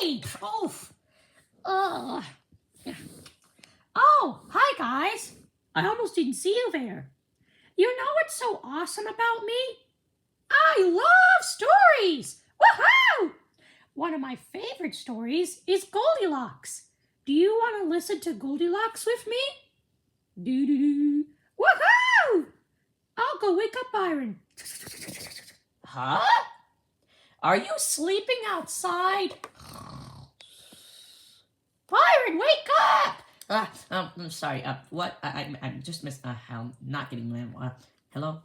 Hey! Oof. Oh, hi guys. I almost didn't see you there. You know what's so awesome about me? I love stories! Woohoo! One of my favorite stories is Goldilocks. Do you want to listen to Goldilocks with me? Do-do-do. Woohoo! I'll go wake up Byron. Huh? Are you sleeping outside? Byron, wake up! I'm sorry. What? I'm just I'm not getting my. Hello?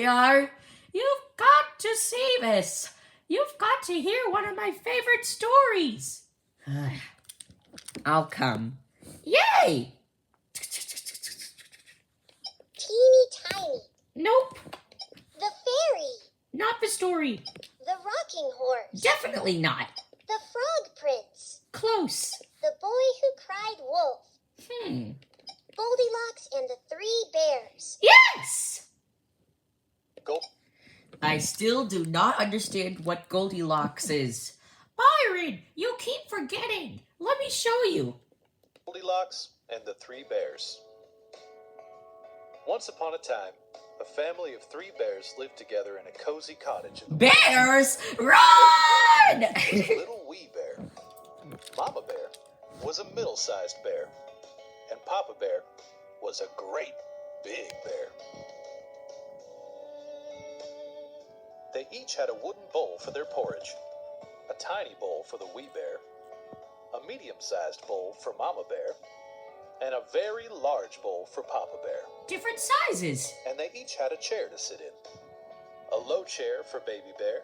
ER, you've got to see this. You've got to hear one of my favorite stories. I'll come. Yay! Teeny tiny. Nope. The fairy. Not the story. The rocking horse. Definitely not. The frog prince. Close. The boy who cried wolf. Goldilocks and the 3 bears. Yes! I still do not understand what Goldilocks is. Byron, you keep forgetting. Let me show you. Goldilocks and the 3 bears. Once upon a time, a family of 3 bears lived together in a cozy cottage. Bears, run! Little wee bear. Mama bear was a middle-sized bear, and Papa bear was a great big bear. They each had a wooden bowl for their porridge, a tiny bowl for the wee bear, a medium-sized bowl for Mama bear, and a very large bowl for Papa bear. Different sizes. And they each had a chair to sit in. A low chair for baby bear,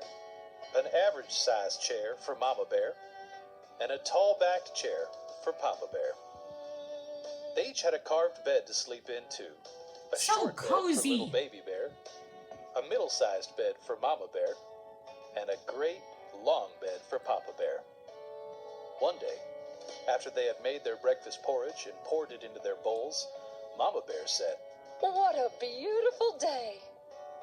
an average-sized chair for Mama bear, and a tall-backed chair for Papa bear. They each had a carved bed to sleep in too. A So short bed cozy. for little baby bear, a middle-sized bed for Mama bear, and a great long bed for Papa bear. One day, after they had made their breakfast porridge and poured it into their bowls, Mama bear said, "What a beautiful day.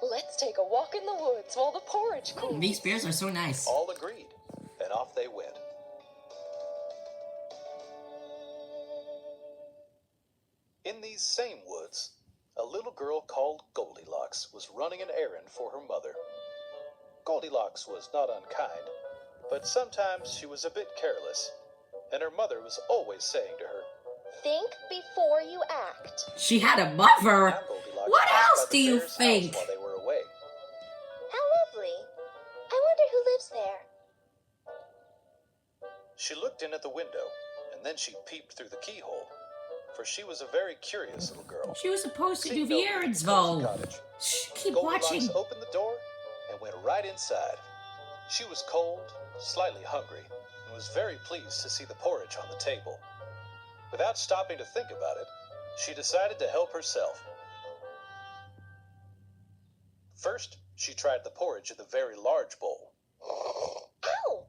Let's take a walk in the woods while the porridge cools." These bears are so nice. All agreed, and off they went. In these same woods, a little girl called Goldilocks was running an errand for her mother. Goldilocks was not unkind, but sometimes she was a bit careless, and her mother was always saying to her, Think before you act. She had a mother. Now Goldilocks What passed else by the do you bear's think? house while they were away. How lovely. I wonder who lives there. She looked in at the window, and then she peeped through the keyhole, for she was a very curious little girl. She was supposed to do Seeing the nobody in errands, the cozy though. cottage, Shh, keep Goldilocks watching. opened the door and went right inside. She was cold, slightly hungry, and was very pleased to see the porridge on the table. Without stopping to think about it, she decided to help herself. First, she tried the porridge in the very large bowl. Ow!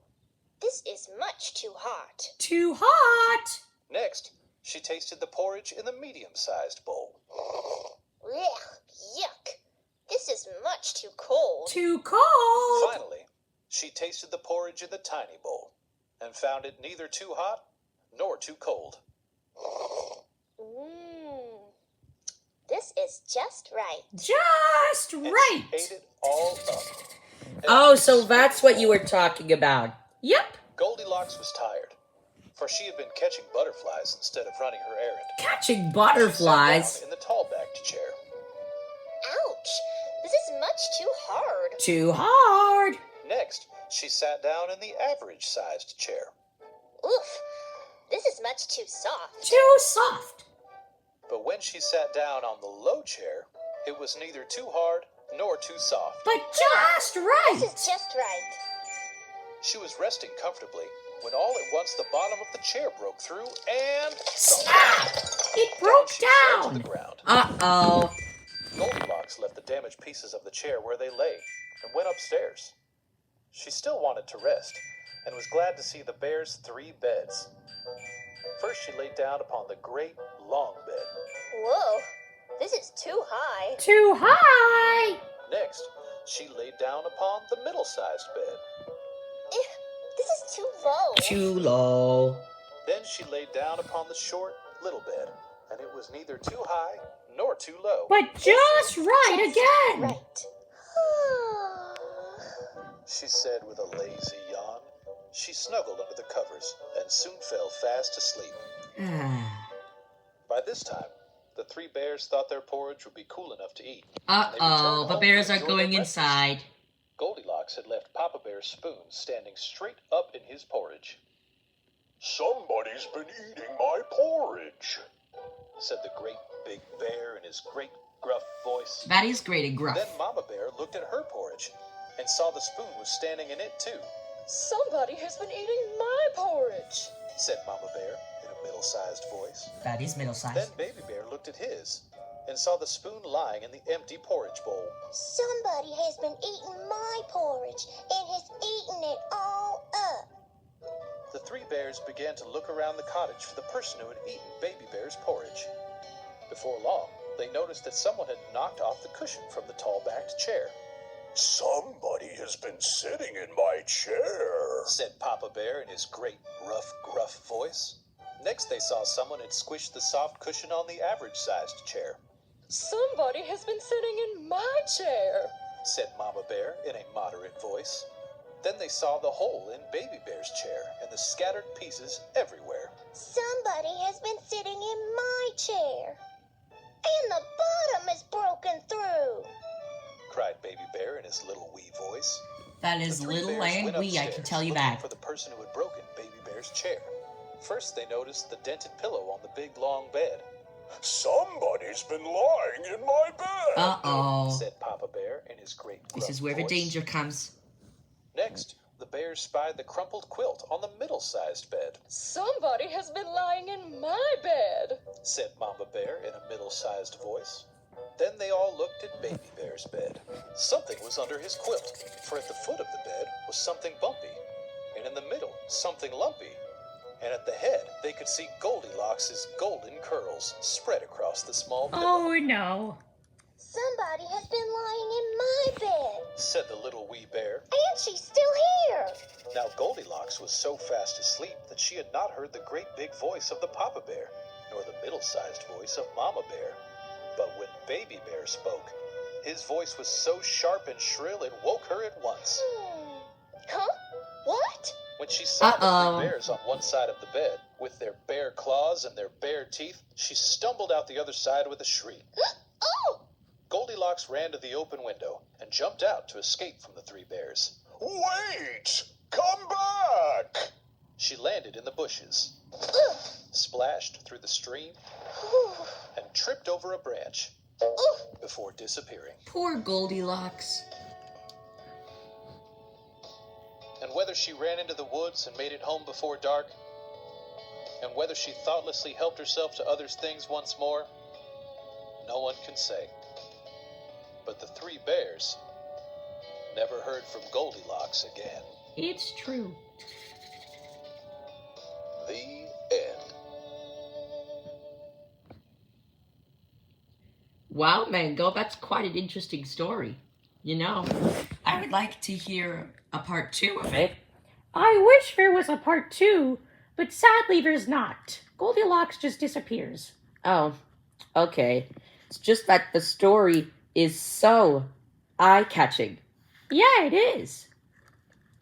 This is much too hot. Too hot. Next, she tasted the porridge in the medium-sized bowl. Ugh, yuck. This is much too cold. Too cold. Finally, she tasted the porridge in the tiny bowl and found it neither too hot nor too cold. This is just right. Just And right. she ate it all up. Oh, so that's what you were talking about. Yep. Goldilocks was tired, for she had been catching butterflies instead of running her errand. Catching She sat butterflies. down in the tall-backed chair. Ouch! This is much too hard. Too hard. Next, she sat down in the average-sized chair. Oof! This is much too soft. Too soft. But when she sat down on the low chair, it was neither too hard nor too soft. But just right. This is just right. She was resting comfortably when all at once the bottom of the chair broke through and... Snap! It broke she fell to down. the ground. Uh-oh. Goldilocks left the damaged pieces of the chair where they lay and went upstairs. She still wanted to rest and was glad to see the bear's 3 beds. First, she laid down upon the great, long bed. Whoa! This is too high. Too high. Next, she laid down upon the middle-sized bed. This is too low. Too low. Then she lay down upon the short, little bed, and it was neither too high nor too low. But just right again. Right. She said with a lazy yawn. She snuggled under the covers and soon fell fast asleep. By this time, the three bears thought their porridge would be cool enough to eat. Uh-oh, the bears are going inside. Goldilocks had left Papa Bear's spoon standing straight up in his porridge. Somebody's been eating my porridge, said the great big bear in his great gruff voice. That is great and gruff. Then Mama Bear looked at her porridge and saw the spoon was standing in it too. Somebody has been eating my porridge, said Mama Bear in a middle-sized voice. That is middle-sized. Then Baby Bear looked at his and saw the spoon lying in the empty porridge bowl. Somebody has been eating my porridge and has eaten it all up. The three bears began to look around the cottage for the person who had eaten Baby Bear's porridge. Before long, they noticed that someone had knocked off the cushion from the tall-backed chair. Somebody has been sitting in my chair, said Papa Bear in his great, rough, gruff voice. Next, they saw someone had squished the soft cushion on the average-sized chair. Somebody has been sitting in my chair, said Mama Bear in a moderate voice. Then they saw the hole in Baby Bear's chair and the scattered pieces everywhere. Somebody has been sitting in my chair. And the bottom is broken through, cried Baby Bear in his little wee voice. That is little and wee, I can tell you that. For the person who had broken Baby Bear's chair. First, they noticed the dented pillow on the big long bed. Somebody's been lying in my bed, Uh-oh, said Papa Bear in his great gruff this is where the voice. danger comes. Next, the bears spied the crumpled quilt on the middle-sized bed. Somebody has been lying in my bed, said Mama Bear in a middle-sized voice. Then they all looked at Baby Bear's bed. Something was under his quilt, for at the foot of the bed was something bumpy, and in the middle, something lumpy, and at the head, they could see Goldilocks' golden curls spread across the small pillow. Oh, no. Somebody has been lying in my bed, said the little wee bear. and she's still here. Now Goldilocks was so fast asleep that she had not heard the great big voice of the Papa Bear, nor the middle-sized voice of Mama Bear. But when Baby Bear spoke, his voice was so sharp and shrill it woke her at once. Huh? What? When she saw the Uh-oh. three bears on one side of the bed, with their bare claws and their bare teeth, she stumbled out the other side with a shriek. Oh! Goldilocks ran to the open window and jumped out to escape from the three bears. Wait! Come back! She landed in the bushes, splashed through the stream, and tripped over a branch before disappearing. Poor Goldilocks. And whether she ran into the woods and made it home before dark, and whether she thoughtlessly helped herself to others' things once more, no one can say. But the three bears never heard from Goldilocks again. It's true. The end. Wow, Mango, that's quite an interesting story. You know, I would like to hear a part 2 of it. I wish there was a part 2, but sadly there's not. Goldilocks just disappears. Oh, okay. It's just that the story is so eye-catching. Yeah, it is.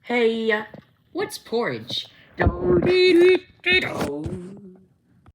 Hey, what's porridge? Do-dee-dee-dee-do.